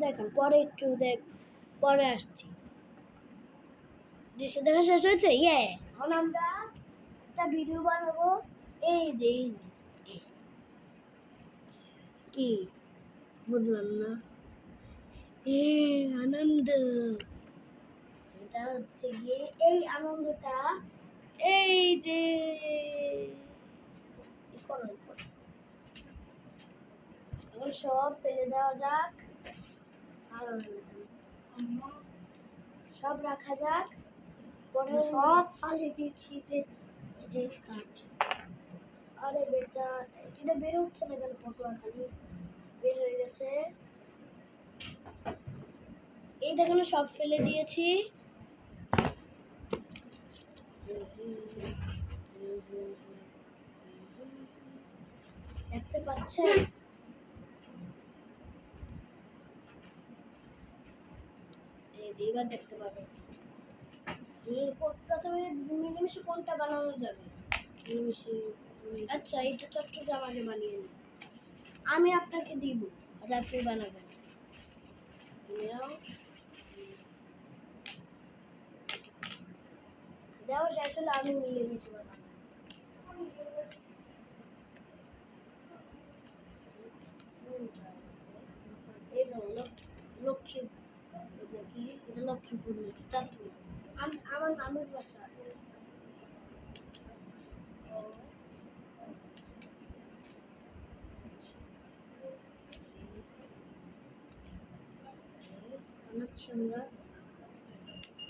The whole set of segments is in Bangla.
দেখেন, পরে একটু পরে আসছি। দৃশ্য দেখা শেষ হয়েছে। এখন আমরা একটা ভিডিও বানাবো। এই যে কি বুঝলাম না। আনন্দ, সেটা হচ্ছে গিয়ে এই আনন্দটা, এই যে এখন সব ফেলে দেওয়া যাক, সব রাখা যাক। পরে সব ফালে দিচ্ছি যে কাঠ। আরে বেটা, এটা বের হচ্ছে না কেন? পটুয়া খালি বের হয়ে গেছে। এই দেখুন সব ফেলে দিয়েছি। দেখতে পাচ্ছেন? এই যে এবার দেখতে পাবেন। প্রথমে মিলেমিশে কোনটা বানানো যাবে? মিলেমিশে। আচ্ছা, এটা চট্টগ্রাম আগে বানিয়ে নিই। আমি আপনাকে দিব আর আপনি বানাবেন। দেওয়া শেষ হলে আমি মিলেমিশে বানাবো। লক্ষ্মীপুর আমার নামের বাসা।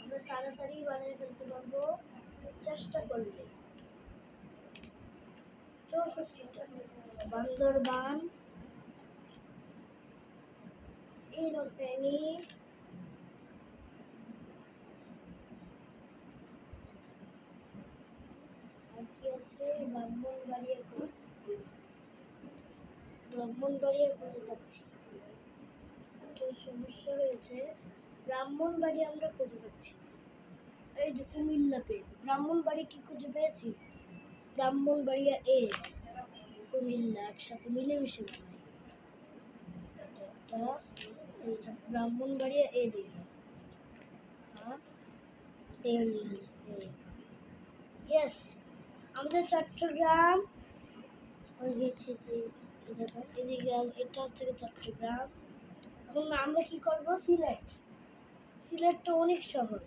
আমরা তাড়াতাড়ি বানিয়ে ফেলতে পারবো চেষ্টা করলে। 64টা বান্দরবান, ফেনী, আর কি আছে? ব্রাহ্মণবাড়িয়া করে যাচ্ছি। একটু সমস্যা হয়েছে। ব্রাহ্মণবাড়ি আমরা খুঁজে পাচ্ছি। এই যে কুমিল্লা পেয়েছি। ব্রাহ্মণবাড়ি কি খুঁজে পেয়েছি? ব্রাহ্মণবাড়িয়া এ কুমিল্লা একসাথে মিলেমিশে বানাই। এইটা ব্রাহ্মণবাড়িয়া এ দিয়ে ইয়েস, আমাদের চট্টগ্রাম হয়ে গেছে। যে এদিকে এটা হচ্ছে চট্টগ্রাম। এখন আমরা কি করব? সিলেটটা অনেক সহজ।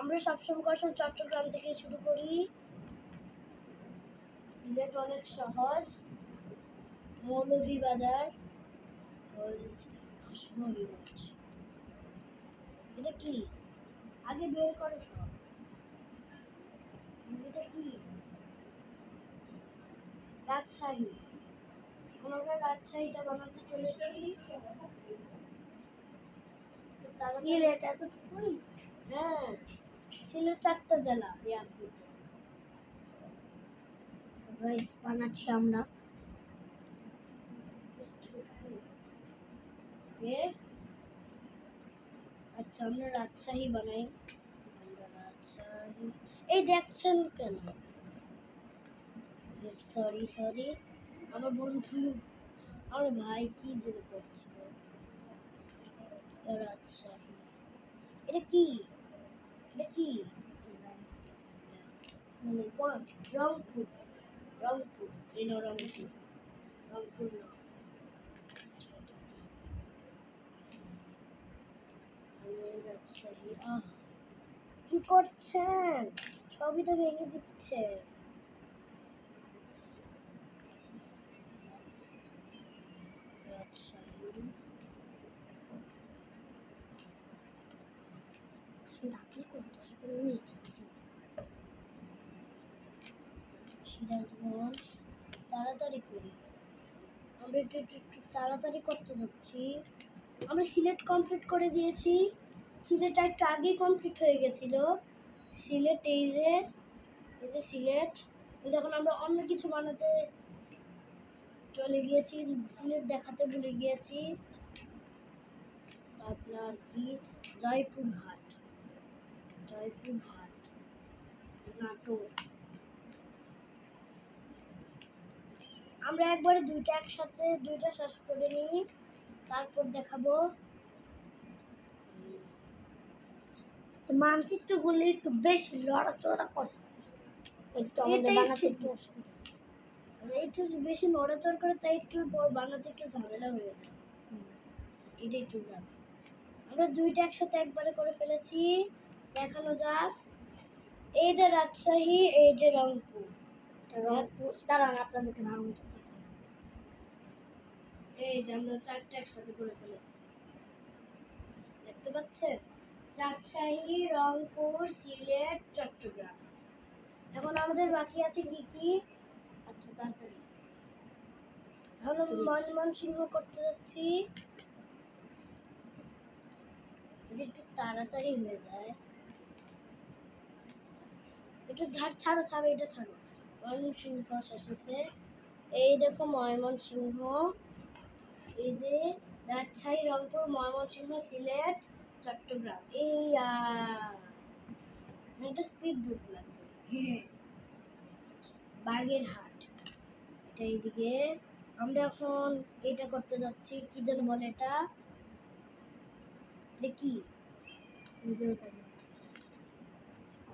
আমরা সবসময় চট্টগ্রাম থেকে শুরু করি। সিলেট অনেক সহজ। মৌলভীবাজার, এটা কি আগে বের করো সব। এটা কি? রাজশাহী। আমরা রাজশাহীটা বানাতে চলেছি। সিলেট এতটুকুই? হ্যাঁ, সিলেট 4টা জেলা। বানাচ্ছি আমরা। আচ্ছা, আমরা রাজশাহী বানাই। এই দেখছেন কেন? সরি, আমার বন্ধু, আমার ভাই কি যে করছিল। রাজশাহী, এটা কি? মানে রংপুর। এই রংপুর রাজশাহী। কি করছেন? সবই তো ভেঙে দিচ্ছে। সিরাজগঞ্জ, তাড়াতাড়ি করি। আমরা একটু তাড়াতাড়ি করতে যাচ্ছি। আমরা সিলেট কমপ্লিট করে দিয়েছি। সিলেট একটু আগেই কমপ্লিট হয়ে গেছিল। সিলেট এই যে সিলেট। যখন আমরা অন্য কিছু বানাতে চলে গিয়েছি, সিলেট দেখাতে ভুলে গিয়েছি। আপনার কি? জয়পুরহাট, নাটোর। আমরা একবারে দুইটা একসাথে শেষ করে নিই। তারপর দেখাবো মানচিত্রগুলি একটু বেশি লড়াচড়া করে, একটু আমাদের বানাতে একটু অসুবিধা, একটু বেশি নড়াচড়া করে, তাই একটু বানাতে একটু ঝামেলা হয়ে যায়। এটা একটু আমরা দুইটা একসাথে একবারে করে ফেলেছি। দেখানো যাক, এই যে রাজশাহী, এই যে রংপুর। দাঁড়ান আপনাদেরকে নাম, এই যে আমরা চারটে একসাথে করে ফেলেছি, দেখতে পাচ্ছেন? রাজশাহী, রংপুর, সিলেট, চট্টগ্রাম। এখন আমাদের বাকি আছে কি কি? আচ্ছা তাড়াতাড়ি, এখন ময়মনসিংহ করতে যাচ্ছি, একটু তাড়াতাড়ি হয়ে যায়। একটু ছাড়ো ছাড়ো, এটা ছাড়ো। ময়মনসিংহ শেষ হয়েছে। এই দেখো ময়মনসিংহ, এই যে রাজশাহী, রংপুর, ময়মনসিংহ, সিলেট, চট্টগ্রাম। এই এটা স্পিড বুক লাগবে। বাগেরহাট, এটা এইদিকে। আমরা এখন এটা করতে যাচ্ছি, কি যেন বলে এটা, কি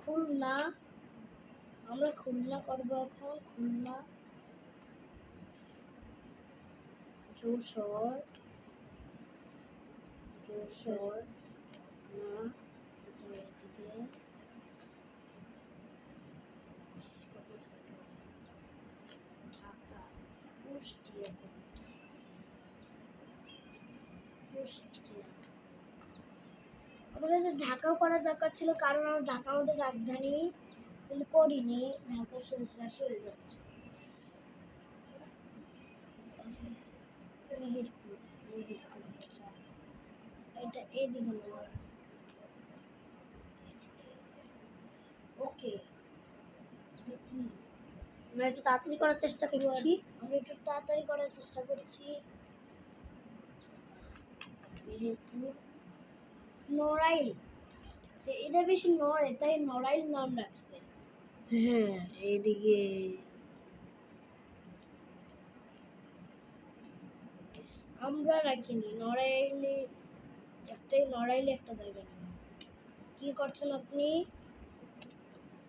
খুলনা, আমরা খুলনা করবো এখন। খুলনা, যশোর, যশোর না, এটা এদিকে। ঢাকা, কুষ্টিয়া, কুষ্টিয়া। আমাদের ঢাকাও করার দরকার ছিল, কারণ আমরা ঢাকা আমাদের রাজধানী, কিন্তু করিনি। ঢাকা শেষ হয়ে যাচ্ছে। এটা এদিকে না, ওকে। আমরা একটু তাড়াতাড়ি করার চেষ্টা করছি, আমরা একটু তাড়াতাড়ি করার চেষ্টা করছি। নড়াইল, এটা বেশি নড়ে, তাই নড়াইল নাম রাখছে। হ্যাঁ, এইদিকে আমরা রাখিনি। নড়াইলে একটাই, নড়াইলে একটা জায়গা নেই। কি করছেন আপনি?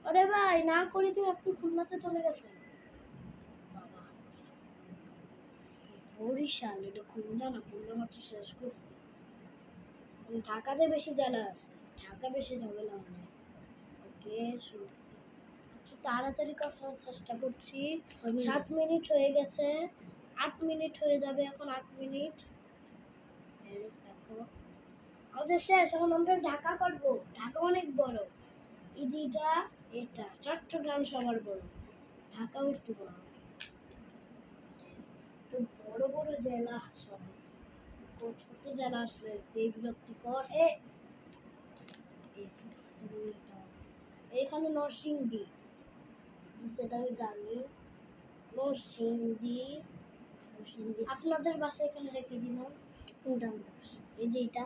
আরে ভাই, না করে দিয়ে আপনি খুলনাতে চলে গেছেন। বাবা, বরিশাল, এটা খুলনা না, খুলনা মাত্র শেষ করছি। ঢাকাতে বেশি জ্বালা আছে, ঢাকা বেশি ঝামেলা হয়। ওকে, তাড়াতাড়ি করার চেষ্টা করছি। 7 মিনিট হয়ে গেছে, 8 মিনিট হয়ে যাবে এখন, 8 মিনিট। দেখো আমাদের শেষ, এখন আমরা ঢাকা করব। ঢাকা অনেক বড়, এটা এটা চট্টগ্রাম সবার বড়, ঢাকাও একটু বড়। তো বড় বড় জেলা সহজ, ছোট জেলা আসলে যে বিরক্তিকর। এখানে নরসিংদী, সেটা আমি জানি। নরসিংদী, আপনাদের বাসা এখানে রেখে দিন। এই যে এটা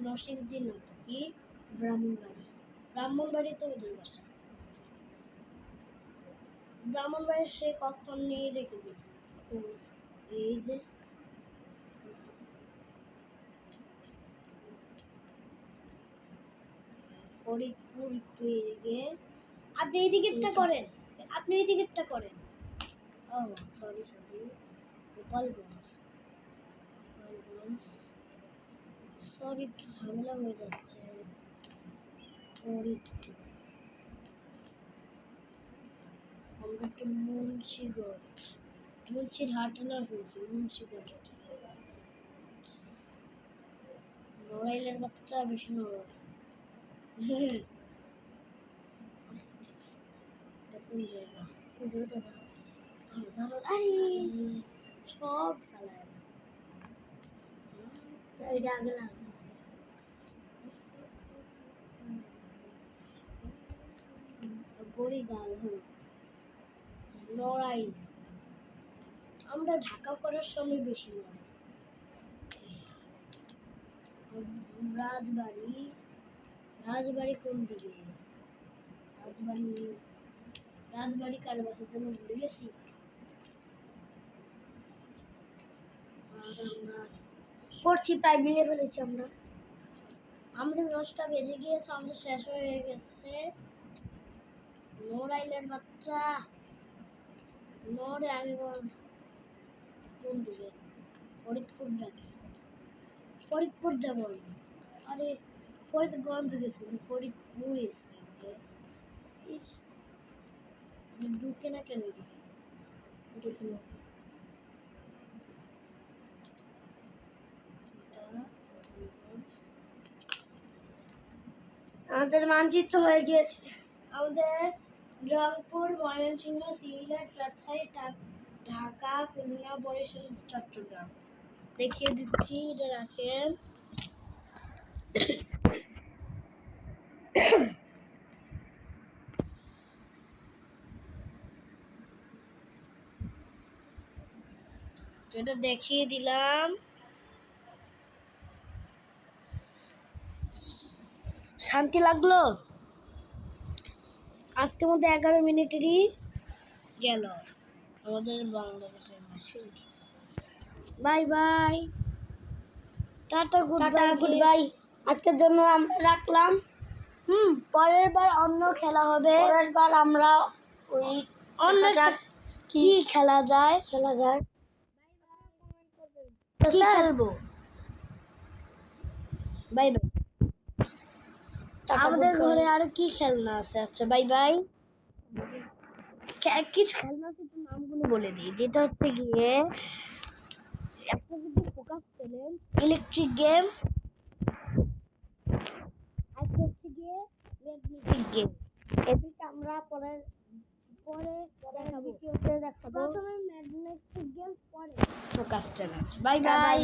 নরসিংদী না তো, কি ব্রাহ্মণবাড়ি, ব্রাহ্মণবাড়ি তো ওদের বাসা। ব্রাহ্মণবাড়ি সে কখন নিয়ে রেখে দিয়েছে। এই যে ফরিদপুর, একটু এদিকে। আপনি এই দিকেরটা করেন, আপনি এই দিকেরটা করেন। ও sorry sorry, Gopalganj, Gopalganj. Sorry, একটু ঝামেলা হয়ে যাচ্ছে। ফরিদপুর, আমরা একটু মুন্সিগঞ্জ, মুন্সিরহাট না হয়েছে, মুন্সিগঞ্জ। নড়াইলের বাচ্চা বেশি নড়াই। কোন জায়গা, ধরো আরে সব ফেলায়, এটা আগে না। বরিগাল, লড়াই। আমরা ঢাকা করার সময় বেশি লড়াই। রাজবাড়ি, রাজবাড়ি কোন দিকে? রাজবাড়ি, রাজবাড়ি কার বাসার জন্য ভুলে গেছি। আর আমরা করছি, প্রায় ভেঙে ফেলেছি আমরা। আমাদের 10টা বেজে গিয়েছে, আমাদের শেষ হয়ে গেছে। নোরাইলের বাচ্চা নোরে, আমি কোন দিকে? ফরিদপুর যাচ্ছি, ফরিদপুর যাবো। আরে ফরিদগঞ্জ গেছি, ফরিদপুর এসেছে। ইস, ঢুকে না কেন দিছি? ঢুকে না। আমাদের মানচিত্র হয়ে গিয়েছে। আমাদের রংপুর, ময়মনসিংহ, সিলেট, রাজশাহী, ঢাকা, খুলনা, বরিশাল, চট্টগ্রাম দেখিয়ে দিচ্ছি। এটা রাখেন। এটা দেখিয়ে দিলাম। শান্তি লাগলো। আজকের মধ্যে 11 মিনিটেরই গেল আমাদের বাংলাদেশের মাসে। Bye bye, tata, good bye. আজকের জন্য আমরা রাখলাম। পরের বার অন্য খেলা হবে। পরের বার আমরা ওই অন্য কি খেলা যায় কি খেলবো। Bye bye. আমাদের ঘরে আর কি খেলনা আছে? আচ্ছা বাই বাই। কিছু খেলনা আছে, একটু নামগুলো বলে দিই। যেটা হচ্ছে গিয়ে একটা যদি ফোকাস চ্যালেঞ্জ, ইলেকট্রিক গেম, একটা হচ্ছে গিয়ে ম্যাগনেটিক গেম। এদিকে আমরা পরে দেখাবো। প্রথমে ম্যাগনেটিক গেম, পরে ফোকাস চ্যালেঞ্জ। Bye bye.